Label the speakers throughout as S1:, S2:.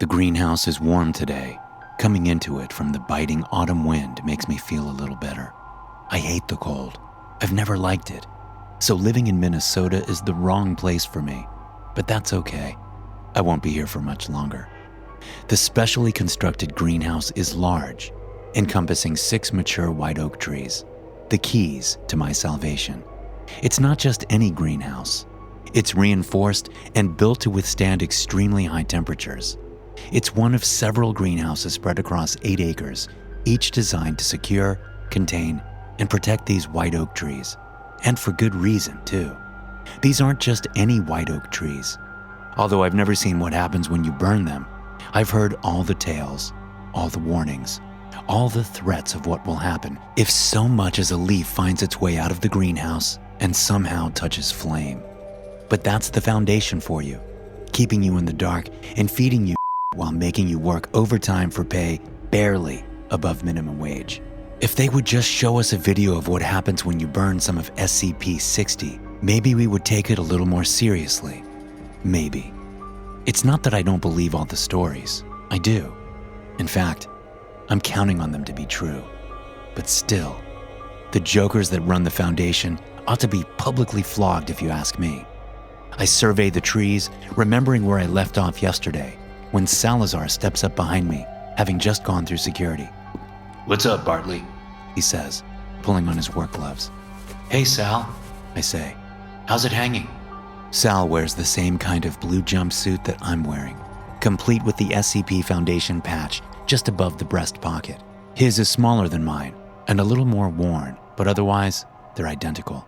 S1: The greenhouse is warm today. Coming into it from the biting autumn wind makes me feel a little better. I hate the cold. I've never liked it. So living in Minnesota is the wrong place for me. But that's okay. I won't be here for much longer. The specially constructed greenhouse is large, encompassing 6 mature white oak trees, the keys to my salvation. It's not just any greenhouse. It's reinforced and built to withstand extremely high temperatures. It's one of several greenhouses spread across 8 acres, each designed to secure, contain, and protect these white oak trees. And for good reason, too. These aren't just any white oak trees. Although I've never seen what happens when you burn them, I've heard all the tales, all the warnings, all the threats of what will happen if so much as a leaf finds its way out of the greenhouse and somehow touches flame. But that's the foundation for you, keeping you in the dark and feeding you while making you work overtime for pay barely above minimum wage. If they would just show us a video of what happens when you burn some of SCP-060, maybe we would take it a little more seriously. Maybe. It's not that I don't believe all the stories. I do. In fact, I'm counting on them to be true. But still, the jokers that run the Foundation ought to be publicly flogged if you ask me. I survey the trees, remembering where I left off yesterday, when Salazar steps up behind me, having just gone through security.
S2: "What's up, Bartley?"
S1: he says, pulling on his work gloves.
S2: "Hey, Sal,"
S1: I say.
S2: "how's it hanging?"
S1: Sal wears the same kind of blue jumpsuit that I'm wearing, complete with the SCP Foundation patch just above the breast pocket. His is smaller than mine and a little more worn, but otherwise, they're identical.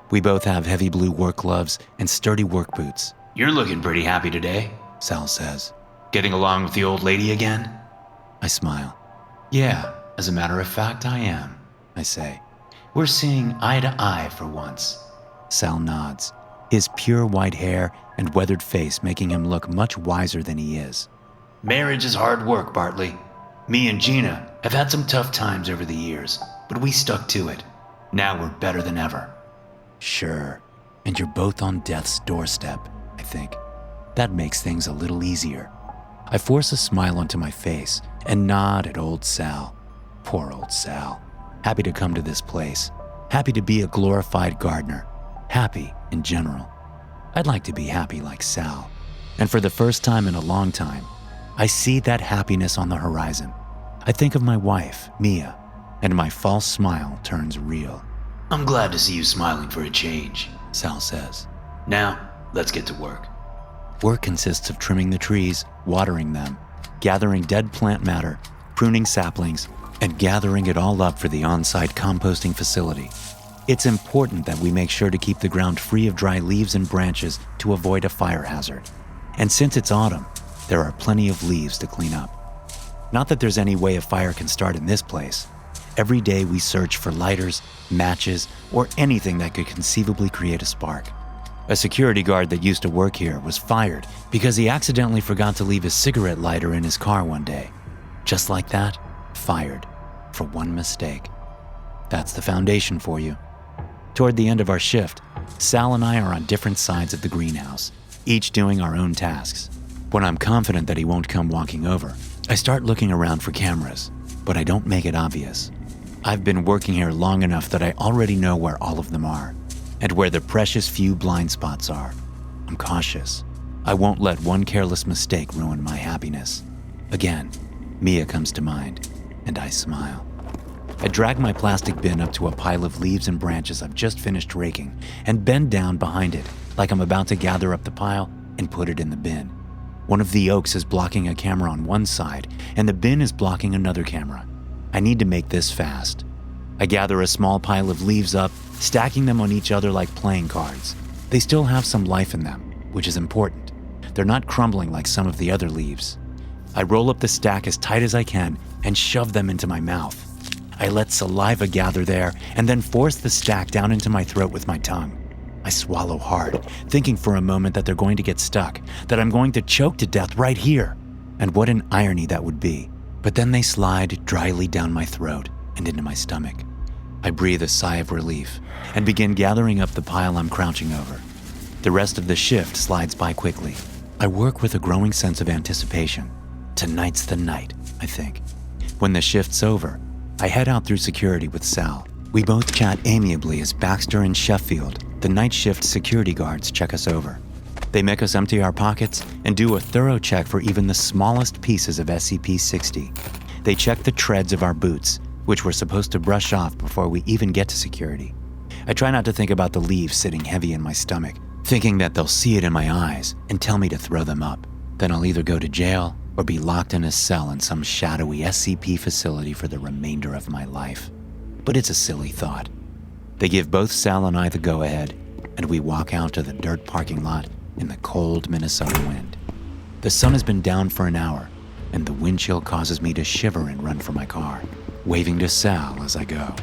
S1: We both have heavy blue work gloves and sturdy work boots.
S2: "You're looking pretty happy today,"
S1: Sal says.
S2: "Getting along with the old lady again?"
S1: I smile.
S2: "Yeah, as a matter of fact, I am,"
S1: I say.
S2: "We're seeing eye to eye for once."
S1: Sal nods, his pure white hair and weathered face making him look much wiser than he is.
S2: "Marriage is hard work, Bartley. Me and Gina have had some tough times over the years, but we stuck to it. Now we're better than ever."
S1: Sure, and you're both on death's doorstep, I think. That makes things a little easier. I force a smile onto my face and nod at old Sal. Poor old Sal. Happy to come to this place. Happy to be a glorified gardener. Happy in general. I'd like to be happy like Sal. And for the first time in a long time, I see that happiness on the horizon. I think of my wife, Mia, and my false smile turns real.
S2: "I'm glad to see you smiling for a change,"
S1: Sal says.
S2: "Now, let's get to work."
S1: Work consists of trimming the trees, watering them, gathering dead plant matter, pruning saplings, and gathering it all up for the on-site composting facility. It's important that we make sure to keep the ground free of dry leaves and branches to avoid a fire hazard. And since it's autumn, there are plenty of leaves to clean up. Not that there's any way a fire can start in this place. Every day we search for lighters, matches, or anything that could conceivably create a spark. A security guard that used to work here was fired because he accidentally forgot to leave his cigarette lighter in his car one day. Just like that, fired for one mistake. That's the Foundation for you. Toward the end of our shift, Sal and I are on different sides of the greenhouse, each doing our own tasks. When I'm confident that he won't come walking over, I start looking around for cameras, but I don't make it obvious. I've been working here long enough that I already know where all of them are, and where the precious few blind spots are. I'm cautious. I won't let one careless mistake ruin my happiness. Again, Mia comes to mind, and I smile. I drag my plastic bin up to a pile of leaves and branches I've just finished raking and bend down behind it like I'm about to gather up the pile and put it in the bin. One of the oaks is blocking a camera on one side, and the bin is blocking another camera. I need to make this fast. I gather a small pile of leaves up, stacking them on each other like playing cards. They still have some life in them, which is important. They're not crumbling like some of the other leaves. I roll up the stack as tight as I can and shove them into my mouth. I let saliva gather there and then force the stack down into my throat with my tongue. I swallow hard, thinking for a moment that they're going to get stuck, that I'm going to choke to death right here. And what an irony that would be. But then they slide dryly down my throat and into my stomach. I breathe a sigh of relief and begin gathering up the pile I'm crouching over. The rest of the shift slides by quickly. I work with a growing sense of anticipation. Tonight's the night, I think. When the shift's over, I head out through security with Sal. We both chat amiably as Baxter and Sheffield, the night shift security guards, check us over. They make us empty our pockets and do a thorough check for even the smallest pieces of SCP-060. They check the treads of our boots, which we're supposed to brush off before we even get to security. I try not to think about the leaves sitting heavy in my stomach, thinking that they'll see it in my eyes and tell me to throw them up. Then I'll either go to jail or be locked in a cell in some shadowy SCP facility for the remainder of my life. But it's a silly thought. They give both Sal and I the go-ahead, and we walk out to the dirt parking lot in the cold Minnesota wind. The sun has been down for an hour, and the wind chill causes me to shiver and run for my car, waving to Sal as I go.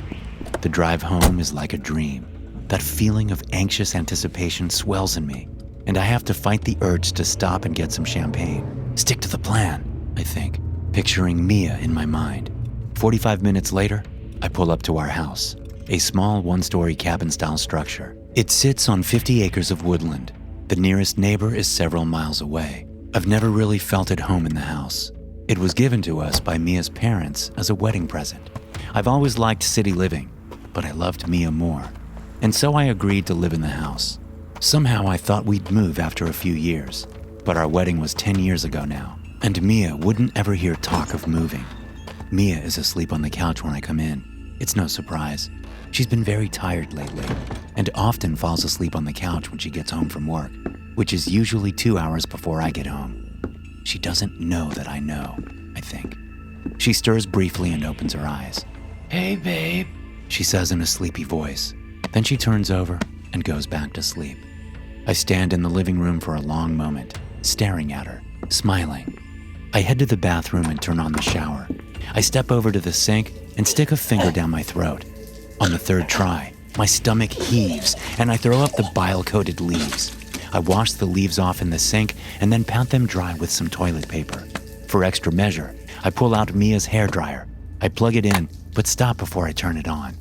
S1: The drive home is like a dream. That feeling of anxious anticipation swells in me, and I have to fight the urge to stop and get some champagne. Stick to the plan, I think, picturing Mia in my mind. 45 minutes later, I pull up to our house, a small one-story cabin-style structure. It sits on 50 acres of woodland. The nearest neighbor is several miles away. I've never really felt at home in the house. It was given to us by Mia's parents as a wedding present. I've always liked city living, but I loved Mia more, and so I agreed to live in the house. Somehow I thought we'd move after a few years, but our wedding was 10 years ago now, and Mia wouldn't ever hear talk of moving. Mia is asleep on the couch when I come in. It's no surprise. She's been very tired lately, and often falls asleep on the couch when she gets home from work, which is usually 2 hours before I get home. She doesn't know that I know, I think. She stirs briefly and opens her eyes.
S2: Hey, babe,
S1: she says in a sleepy voice. Then she turns over and goes back to sleep. I stand in the living room for a long moment, staring at her, smiling. I head to the bathroom and turn on the shower. I step over to the sink and stick a finger down my throat. On the third try, my stomach heaves and I throw up the bile-coated leaves. I wash the leaves off in the sink and then pat them dry with some toilet paper. For extra measure, I pull out Mia's hairdryer. I plug it in, but stop before I turn it on.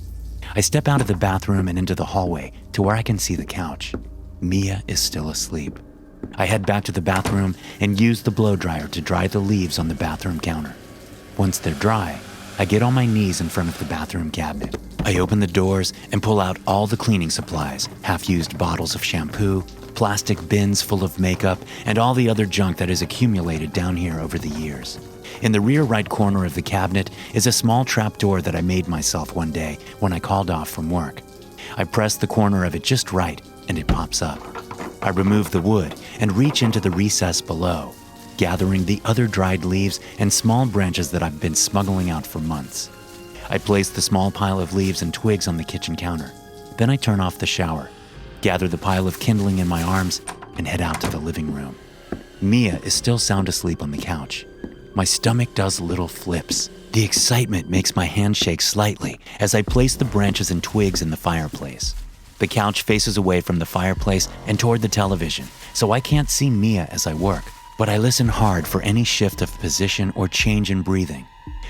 S1: I step out of the bathroom and into the hallway to where I can see the couch. Mia is still asleep. I head back to the bathroom and use the blow dryer to dry the leaves on the bathroom counter. Once they're dry, I get on my knees in front of the bathroom cabinet. I open the doors and pull out all the cleaning supplies, half-used bottles of shampoo, plastic bins full of makeup, and all the other junk that has accumulated down here over the years. In the rear right corner of the cabinet is a small trapdoor that I made myself one day when I called off from work. I press the corner of it just right, and it pops up. I remove the wood and reach into the recess below, gathering the other dried leaves and small branches that I've been smuggling out for months. I place the small pile of leaves and twigs on the kitchen counter. Then I turn off the shower, gather the pile of kindling in my arms, and head out to the living room. Mia is still sound asleep on the couch. My stomach does little flips. The excitement makes my hand shake slightly as I place the branches and twigs in the fireplace. The couch faces away from the fireplace and toward the television, so I can't see Mia as I work, but I listen hard for any shift of position or change in breathing.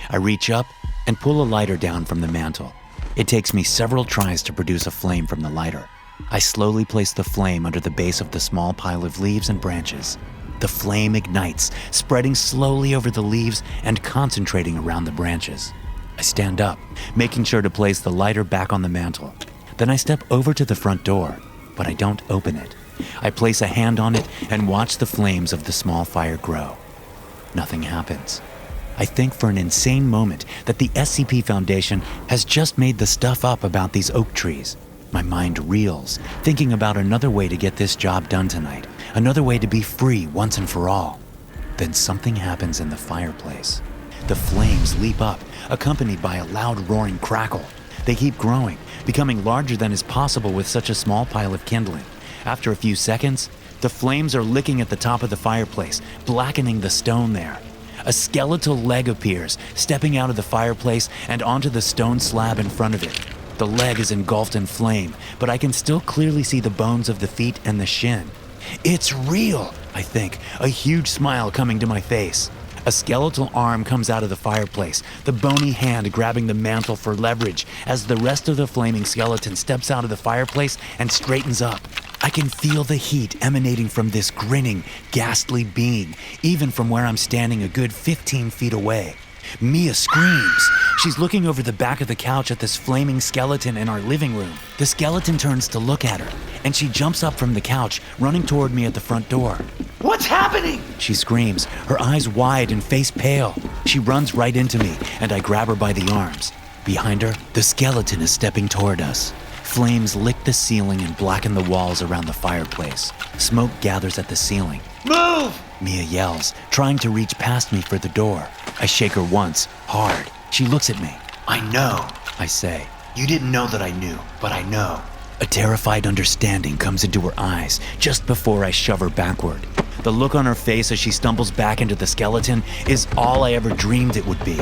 S1: I reach up and pull a lighter down from the mantel. It takes me several tries to produce a flame from the lighter. I slowly place the flame under the base of the small pile of leaves and branches. The flame ignites, spreading slowly over the leaves and concentrating around the branches. I stand up, making sure to place the lighter back on the mantel. Then I step over to the front door, but I don't open it. I place a hand on it and watch the flames of the small fire grow. Nothing happens. I think for an insane moment that the SCP Foundation has just made the stuff up about these oak trees. My mind reels, thinking about another way to get this job done tonight, another way to be free once and for all. Then something happens in the fireplace. The flames leap up, accompanied by a loud roaring crackle. They keep growing, becoming larger than is possible with such a small pile of kindling. After a few seconds, the flames are licking at the top of the fireplace, blackening the stone there. A skeletal leg appears, stepping out of the fireplace and onto the stone slab in front of it. The leg is engulfed in flame, but I can still clearly see the bones of the feet and the shin. It's real, I think, a huge smile coming to my face. A skeletal arm comes out of the fireplace, the bony hand grabbing the mantel for leverage as the rest of the flaming skeleton steps out of the fireplace and straightens up. I can feel the heat emanating from this grinning, ghastly being, even from where I'm standing a good 15 feet away. Mia screams. She's looking over the back of the couch at this flaming skeleton in our living room. The skeleton turns to look at her, and she jumps up from the couch, running toward me at the front door.
S2: What's happening?
S1: She screams, her eyes wide and face pale. She runs right into me, and I grab her by the arms. Behind her, the skeleton is stepping toward us. Flames lick the ceiling and blacken the walls around the fireplace. Smoke gathers at the ceiling.
S2: Move!
S1: Mia yells, trying to reach past me for the door. I shake her once, hard. She looks at me.
S2: I know.
S1: I say.
S2: You didn't know that I knew, but I know.
S1: A terrified understanding comes into her eyes just before I shove her backward. The look on her face as she stumbles back into the skeleton is all I ever dreamed it would be.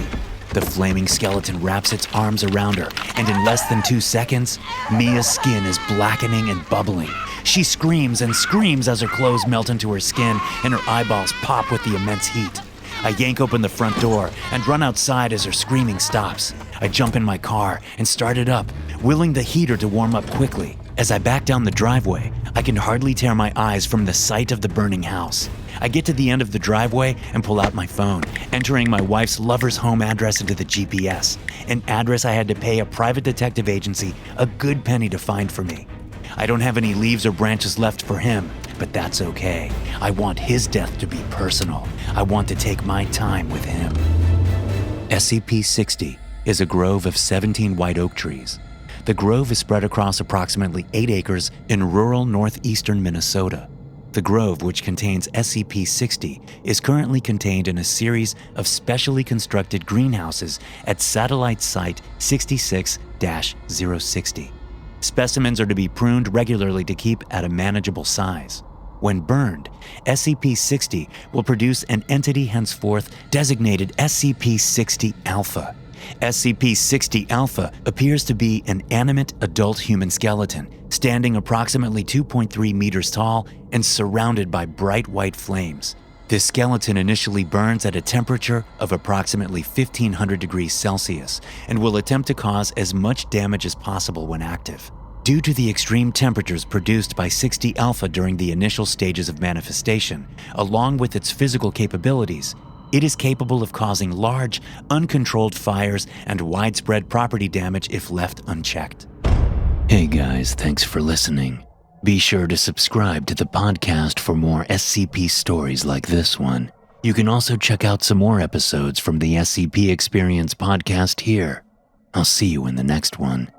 S1: The flaming skeleton wraps its arms around her, and in less than 2 seconds, Mia's skin is blackening and bubbling. She screams and screams as her clothes melt into her skin and her eyeballs pop with the immense heat. I yank open the front door and run outside as her screaming stops. I jump in my car and start it up, willing the heater to warm up quickly. As I back down the driveway, I can hardly tear my eyes from the sight of the burning house. I get to the end of the driveway and pull out my phone, entering my wife's lover's home address into the GPS, an address I had to pay a private detective agency a good penny to find for me. I don't have any leaves or branches left for him, but that's okay. I want his death to be personal. I want to take my time with him. SCP-060 is a grove of 17 white oak trees. The grove is spread across approximately 8 acres in rural northeastern Minnesota. The grove, which contains SCP-060, is currently contained in a series of specially constructed greenhouses at Satellite Site 66-060. Specimens are to be pruned regularly to keep at a manageable size. When burned, SCP-060 will produce an entity henceforth designated SCP-060 Alpha. SCP-060 Alpha appears to be an animate adult human skeleton, standing approximately 2.3 meters tall and surrounded by bright white flames. This skeleton initially burns at a temperature of approximately 1500 degrees Celsius and will attempt to cause as much damage as possible when active. Due to the extreme temperatures produced by 60 Alpha during the initial stages of manifestation, along with its physical capabilities, it is capable of causing large, uncontrolled fires and widespread property damage if left unchecked. Hey guys, thanks for listening. Be sure to subscribe to the podcast for more SCP stories like this one. You can also check out some more episodes from the SCP Experience podcast here. I'll see you in the next one.